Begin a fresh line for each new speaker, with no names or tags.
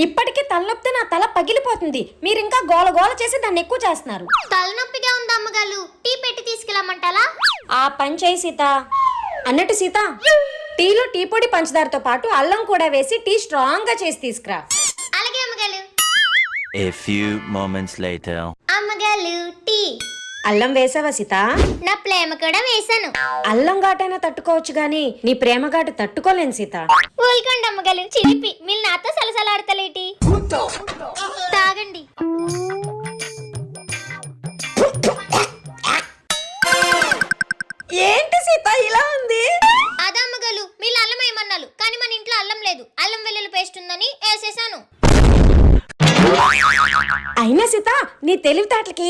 ఇప్పటికే తలనొప్పితే నా తల పగిలిపోతుంది. మీరు ఇంకా గోల గోల చేసి దాన్ని ఎక్కువ చేస్తున్నారు.
తలనొప్పిగా ఉంది అమ్మగారు, టీ పెట్టి తీసుకెళ్ళమంటారా?
ఆ పని చేయి సీత. అన్నట్టు సీత, టీలో టీ పొడి పంచదారతో పాటు అల్లం కూడా వేసి టీ స్ట్రాంగ్ గా చేసి తీసుకురా.
అలాగే అమ్మగారు.
A few moments later.
అమ్మగారు టీ.
అల్లం వేసావా సీత?
నా ప్రేమ కూడా వేసాను.
అల్లం ఘాటైనా తట్టుకోవచ్చు గాని నీ ప్రేమ ఘాటు తట్టుకోలేను సీత.
ఊల్కండి అమ్మగారు, చిలిపి. మీరు నాతో సలసలాడతలేటి. తాగండి.
ఏంటి సీత ఇలా ఉంది?
అదమ్మగారు, మీరు అల్లం వేయమన్నారు కానీ మన ఇంట్లో అల్లం లేదు. అల్లం వెల్లుల్లి పేస్ట్ ఉందని వేసేసాను.
అయినా సీత నీ తెలివితేటలకి